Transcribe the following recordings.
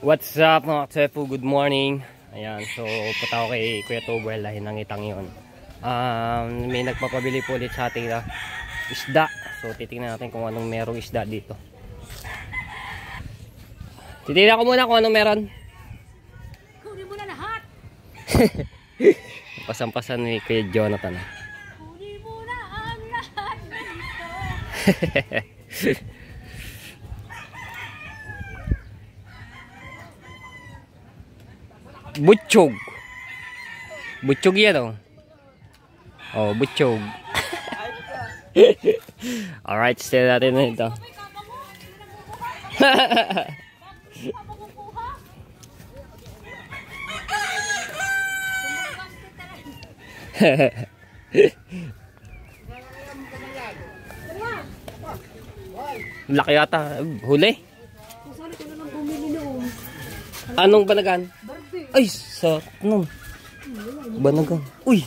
What's up mga Tsefu? Good morning. Ayan, so punta ako kay Kuya Tobel dahil nangitang yun. May nagpapabili po ulit sa ating isda. So titingnan natin kung anong merong isda dito. Titingnan ko muna kung anong meron. Kunin mo na lahat. Pasampasan ni Kuya Jonathan. Kunin mo na ang lahat dito. Butchog. Butchog yan oh. Oh, butchog. Alright, stay natin na ito. Laki yata. Huli. Anong banagan? Ay, sa anong? Banagan. Uy!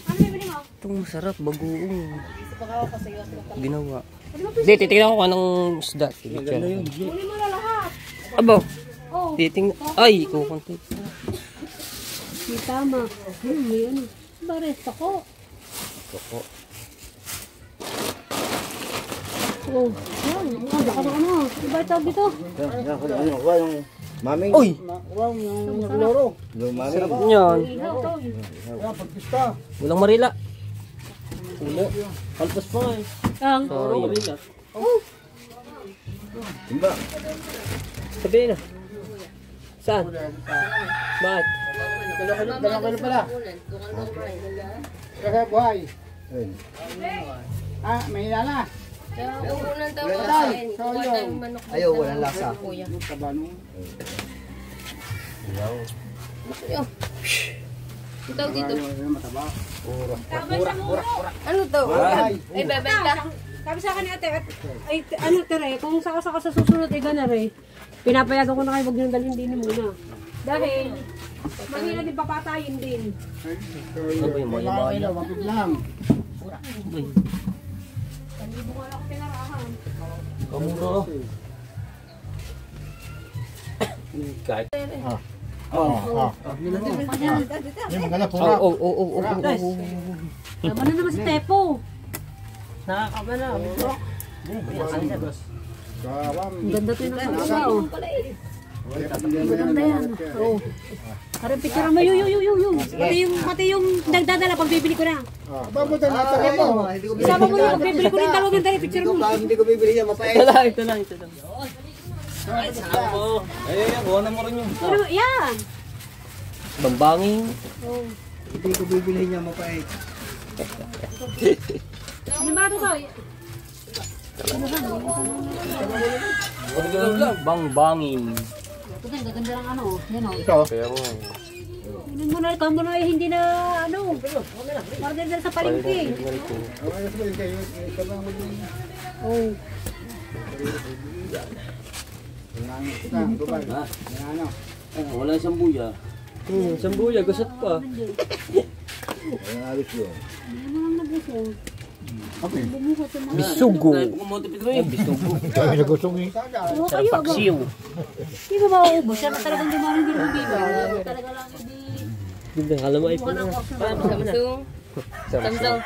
Itong masarap, bagoong. Ginawa. Hindi, titignan ko kung anong isda. Kunin mo na lahat. Abo. Titignan. Ay, kukunti. Di tama. May ano. Bares ako. Koko. Oh, yan. Baka na ano. Iba tawag dito. Maming. Uy! Wow, yung nagloro. Sarap niyan. Pagpista. Walang marila. Ulo. Kalpas pa eh. Ang. Sorry. Oh. Timba. Sabihin na. Saan? Bakit? Dalawa pala. Kaya buhay. Ah, may hilala. Uunan daw natin. Kuha tayong manok. Ayaw, walang lasa. Kuya. Ito dito. Ano to? Ay, bebenta. Sabi sa akin ni ate, ay ano tere, kung saka sa susunod ay gana re, pinapayagan ko na kayo wag nyo dalhin din muna. Dahil, mahina din papatayin din. Ano yung maya-maya? Wapit lang. Hindi mo ako pinarahan. Kamuro. Kahit. Yung maganda pura. Oh. Tama na naman si Tepo. Nakakaba na. Ang ganda to yung nasa oh. Ang ganda yan. Oh. Parang picture mo, Pati yung nagdadala pag bibili ko na. Babutan natin mo. Isama mo yung pag bibili ko ng dalawang dali, picture mo. Hindi ko bibili yan, mapait. Ito lang. Ay, salamat po. Ay, buwan na mo rin yun. Pero yan. Bambangin. Oh. Hindi ko bibili yan, mapait. Ano ba ito to? Bambangin. Ito din, gaganda lang ano. Yan o. Ito. Hindi mo na, kamo na hindi na ano. Parang din sa palengke. Oh. Wala isang buya. Isang buya, gusot pa. Hindi mo lang nabusog. Bumuhat sa mga. Bisugo. Bisugo. Kami nagusong eh. Oo kayo ba? Paksiw. Hindi ba maubos? Siya na talagang di mo hindi lumiba. Talaga lang hindi. Hindi, alam mo iPhone na. Samsung. Samsung.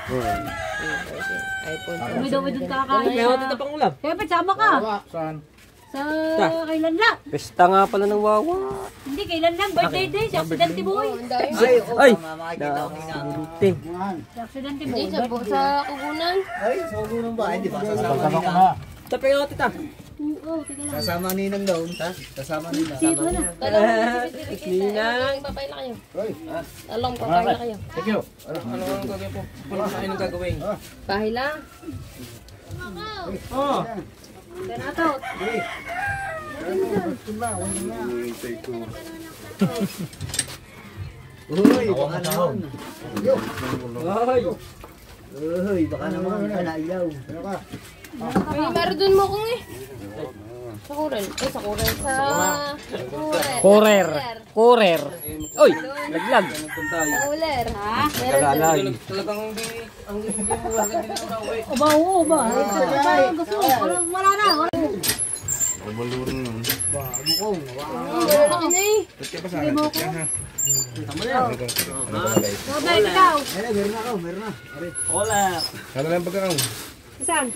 iPhone. May daw doon kakain. May hotdog na pang ulam. Kaya sama ka. Saan? Sa kailan lang? Pesta nga pala ng wawa. Hindi, kailan lang. Birthday day. Si Aksidente Boy. Ay! Nakakita. Si Aksidente Boy. Hindi, sa kugunan. Ay, sa ulo ng bahay, di ba? Sasama nila. Tapos nga tita. Oo, teka lang. Sasama ninang daw. Sasama nila. Sito na. Talong papay na kayo. Talong papay na kayo. Thank you. Ano ang gagawin po? Ano ang gagawin? Pahay lang. Oh! Renato. Uy, baka naman. Ay! Uy, baka naman. Kalayaw. May meron dun mo kung eh. Sa kuren. Sa kuren. Sa Kurer! Kurer! Uy! Laglag! Sa uler. Ha? Nagalag. Talagang hindi mo agad dito na uwi. Oba, oo ba? Gusto mo. Wala na. Malurin yun. Hindi na Ano eh? Sige mo ko. Robert, ikaw. Ay, meron na ako, meron na. Ari. Ano lang pagkakaw? Saan?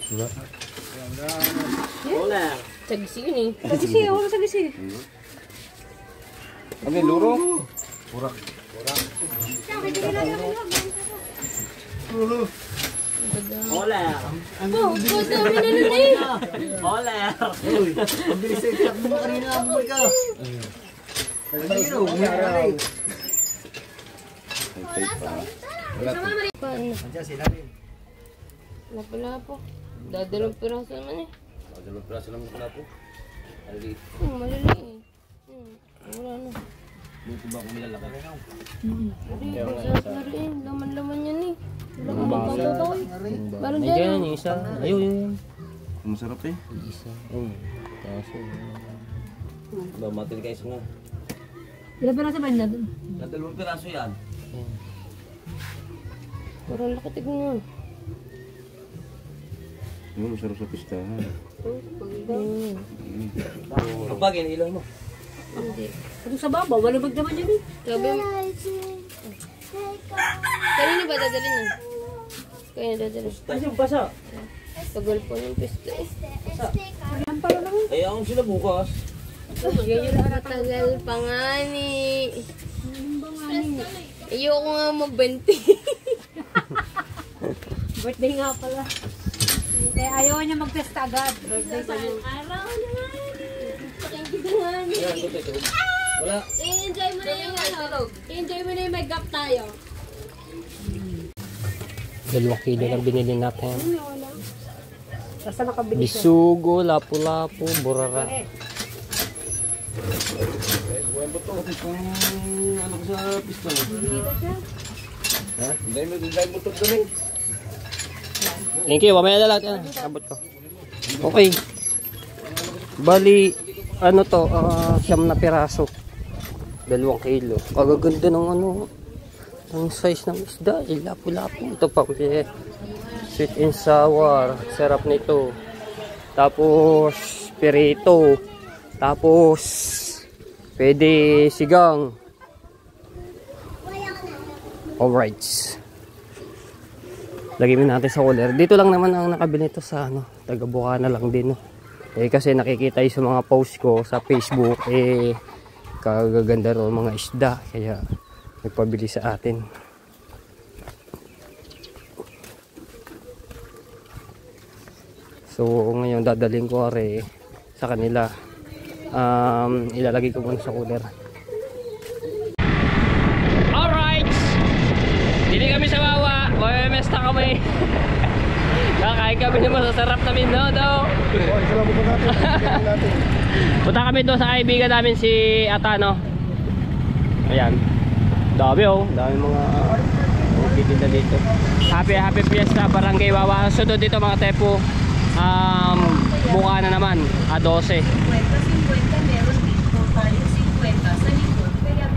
Sagsi yun eh. Sagisi, wala sagisi. Ano yung luro? Oh, good na minunod eh. Uy, ang bilis sa itak mo kanina, amoy ka. Kanina, meron na rin. Paano? Andiyan sila rin. Wala po. Dadalong piraso naman eh. Dalawang praso naman pala po. Maliliit. Malali eh. Wala na. Dito ba kung nilalaki? Hindi, masarap na rin. Laman-laman yan eh. Wala ka bang patutoy? Parang May dyan. ganyan yung isa. Ayun, yun. Masarap eh. Isa. Kaso. Ba, matil kayo sa nga. Ilan pa nasa banda doon? Dalawang piraso yan. Parang laki tignan. Yung masarap sa pistahan. Hmm. Kapag inilaw mo. Hindi. Kung sa babaw, malubag naman yun eh. Sabi mo. Kanina ba dadalhin yun? Kaya dadalhin. Ay, yung basa. Tagal po yung pista eh. Ayan pala lang. Ayaw sila bukas. Matagal pa nga ni. Ayoko nga mabenti. Birthday nga pala. Kaya ayaw niya mag-testa agad. Birthday pa yun. Araw naman. Pakinggan nga ni. Wala. I-enjoy mo na yung ano. I-enjoy mo na yung may gap tayo. 2 kilo lang binili natin. Basta nakabili siya. Bisugo, lapu-lapu, burara. Buwan ba ito? Kung ano ko sa pistahan. Ha? Dahil mo ito doon. Thank you, mamaya na lang. Sabot ko. Okay. Bali, ano to, 9 na piraso. 2 kilo. Kagaganda ng ano, ang size ng isda. Lapu-lapu. Ito pa, sweet and sour. Sarap nito. Tapos, pirito. Tapos, pwede sigang. Alright. Lagyan natin sa cooler. Dito lang naman ang nakabili ito sa ano, taga Bukana lang din. No? Eh kasi nakikita yung sa mga post ko sa Facebook, eh kagaganda ro mga isda. Kaya nagpabili sa atin. So ngayon dadaling ko are sa kanila. Ilalagay ko muna sa cooler. Alright! Dili kami sa Wawa. Mamemesta kami. Kakain kami ng masasarap na minodo. Punta kami doon sa kaibigan namin si Atano. Ayan. Dami oh. Dami mga bibinda dito. Happy Fiesta Barangay Wawa. Sunod dito mga tepo. Bukana naman. A 12. Meron dito tayo 50 sa likod. Kaya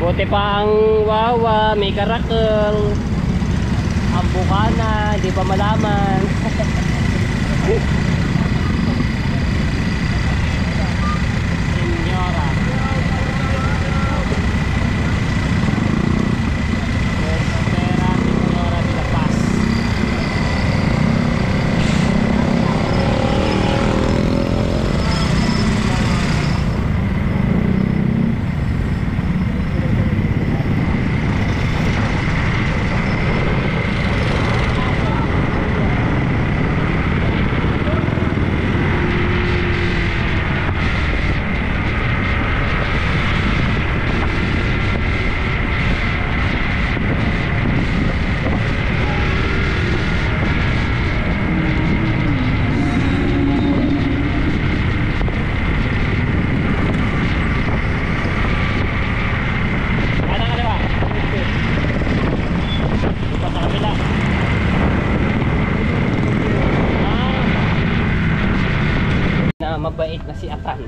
Buti pa ang Wawa, may karakol. Ang Bukana, di pa malaman. Senyora. Espera, Senyora de la Paz. Jonathan.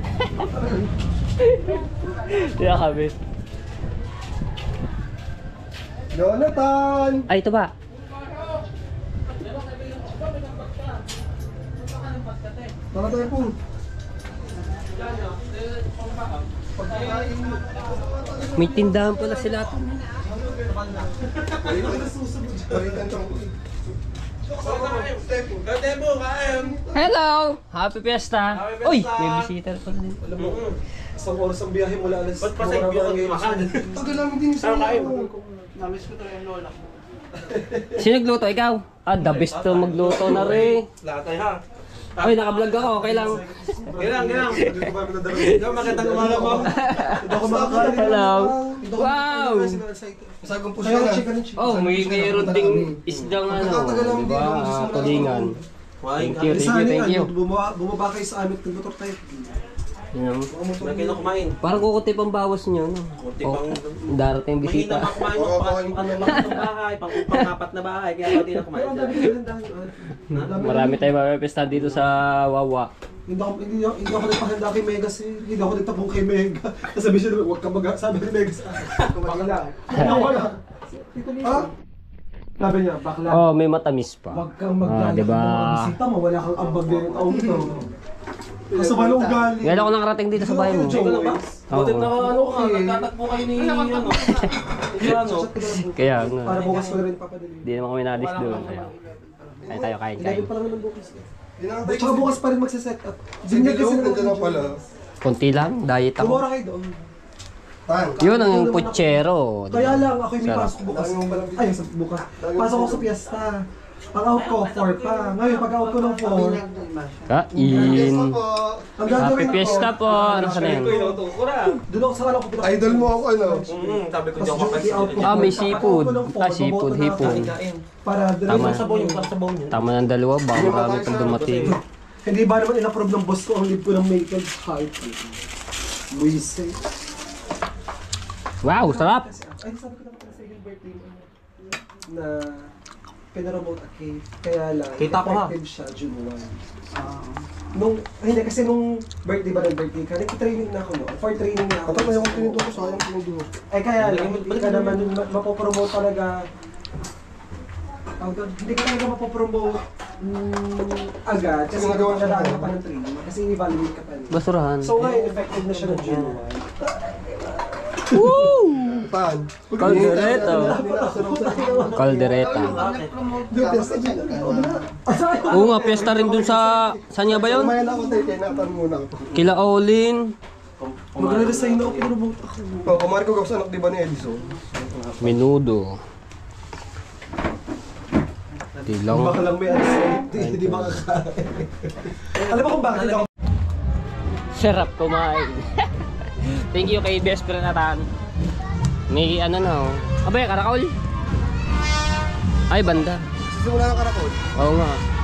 Kinakabit. Jonathan! Ay, ito ba? Tara tayo po. May tindahan pala sila. Hello! Happy Fiesta! Uy! May visitor pala din. Alam mo, isang oras ang biyahe mula alas. Ba't pa sa ibiyahe makan? Tagal lang din sa Namiss ko to yung lola ko. Sino nagluto? Ikaw? Ah, the best to magluto na rin. Lahat ay ha. Uy, naka-vlog ako. Okay lang. Ganang. Ikaw magandang umaga mo. Hindi ako makakain. Hello! Wow! Masagong po siya na. Oh, may mayroon ding isdang ano. Diba? Tulingan. Thank you. Bumaba kayo sa amin. Nagmotor tayo. Yan. Malaki na kumain. Parang kukutip ang bawas nyo, no? Kunti pang... Darating bisita. Mahina pa kumain mo. Pang bahay, pang-apat na bahay. Kaya hindi na kumain. Marami tayong mapipista dito sa Wawa. Hindi ako nagpahanda kay Megas eh. Hindi ako nagtapong kay Mega. Sabi siya, huwag ka sabi ni Megas. Bakla. Ha? Sabi niya, bakla. Oh, may matamis pa. Huwag kang maglalaki diba? ng mga bisita mo. Wala kang ambag din ang auto. Kaso ba nung galing? Ngayon ako nakarating dito sa bahay mo. Buti na ano ka, nagtatakbo kayo ni ano. Kaya nga. Para bukas ko na rin papadali. Hindi naman kami nalis doon. Kaya tayo kain. Ilalim pa lang ng bukas. Tsaka bukas pa rin magsiset up. Binyag kasi na pala. Konti lang, diet ako. Kumura kayo doon. Yun ang puchero. Kaya lang, ako yung may Sarap. pasok bukas. Ay, bukas. Pasok ko sa piyesta. Ang out ko, 4 pa. Ngayon, pag out ko ng 4, Kain. ang Happy gagawin ko, Fiesta po. Ano sa na yan? doon ako sa kala ko pinaka- Idol mo ako, ano? Sabi ko Tapos diyan duty out ko. Ah, may Pag seafood. out ko ng 4, Ah, seafood, boboto na ako. hipon. Para Tama. Sabaw yung para sabaw niya. Tama ng dalawa. Baka marami pang dumating. Hindi ba naman in-approve ng boss ko ang leave ko ng Maple Heart? Buwise. Wow, sarap. Ay, sabi ko naman pala sa yung birthday mo na pinaremote a cake. Kaya lang, Kita ko, ha? effective siya June 1. Hindi kasi nung birthday ba ng birthday ka, nag-training na ako no? For training na ako. Patay mo yung pinuto ko, sayang pinuto ko. Eh kaya lang, hindi ka naman mapopromote talaga. Hindi ka talaga mapopromote agad kasi Ginagawa siya. nadaan ka pa ng training kasi i-evaluate ka pa. Basurahan. So ngayon, effective na siya ng June 1. Paan? Caldereta. Caldereta. Oo nga, piyesta rin dun sa... Saan nga ba yun? Kumain ako tayo, kaya natanong muna ako. Kila Olin. Magre-resign na ako, promote ako. Oh, kumari ko gawsa anak di ba ni Edison? Menudo. Tilong. Baka lang may anxiety, hindi makakain. Alam mo kung bakit ako? Sarap kumain. Thank you kay Best Prenatan. May ano na oh. Abay, karakol. Ay, banda. Simula ng karakol. Oo nga.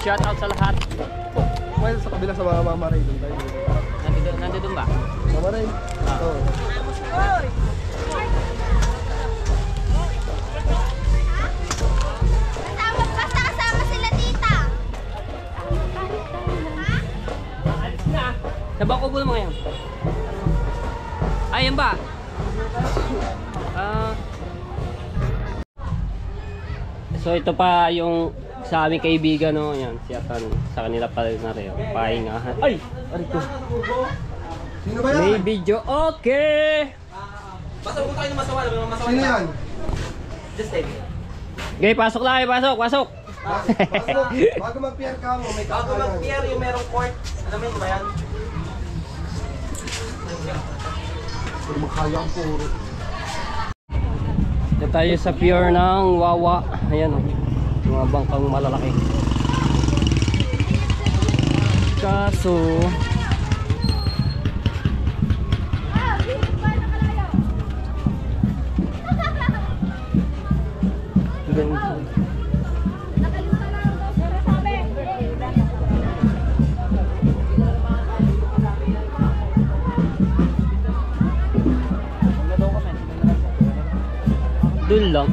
Shout out sa lahat. Well, sa kabila sa mga mamaray doon tayo. Nandito ba? Mamaray? Oo. Basta kasama sila tita. Sa bako po naman yan. Ay, yan ba? So ito pa yung sa aming kaibigan, no, yan, si Atan, sa kanila pa rin na rin, pahingahan. Ay! Arito. Sino ba yan? May video, okay! Sino yan? Okay, pasok lang, pasok! Bago mag-PR ka mo, may kakanan. Bago mag-PR yung merong court. Alam mo ba yan? Pero makaya ang puro. Ito tayo sa pier ng Wawa. Ayan, oh. Mga bangkang malalaki. Kaso ganito. Dun lang.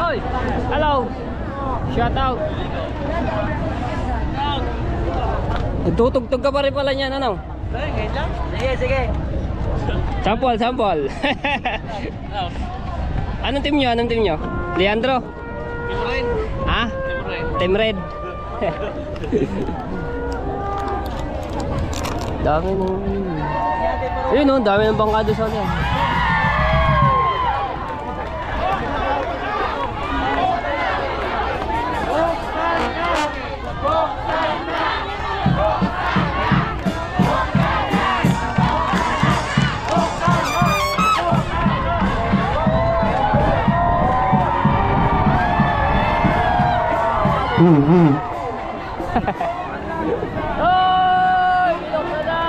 Hoy! Hello! Shout out! Nagtutugtog ka pa rin pala niyan, ano? Sige, sige. Sample, sample. Anong team nyo? Anong team nyo? Leandro? Team Red. Ha? Team Red. Team Red. Dami nung... Ayun o, dami ng bangkado sa kanya. Hoy! Ilok na na!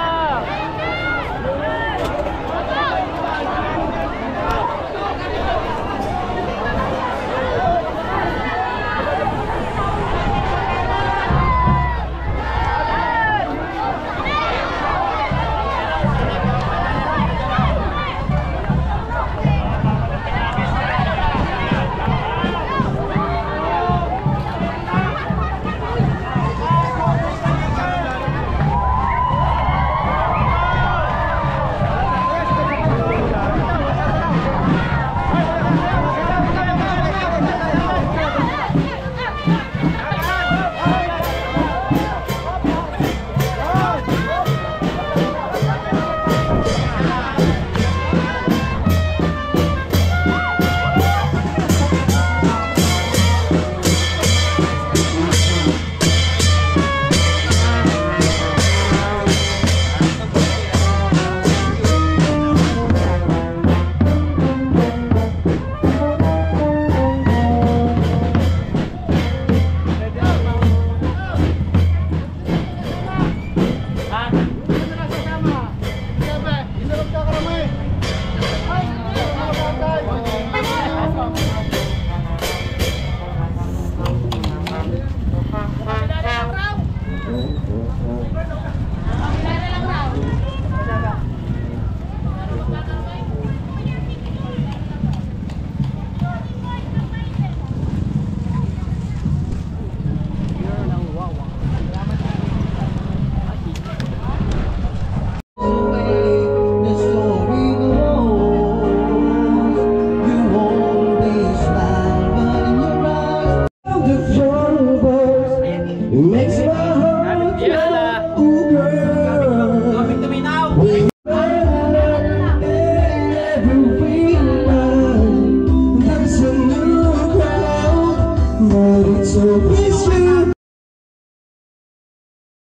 So peaceful.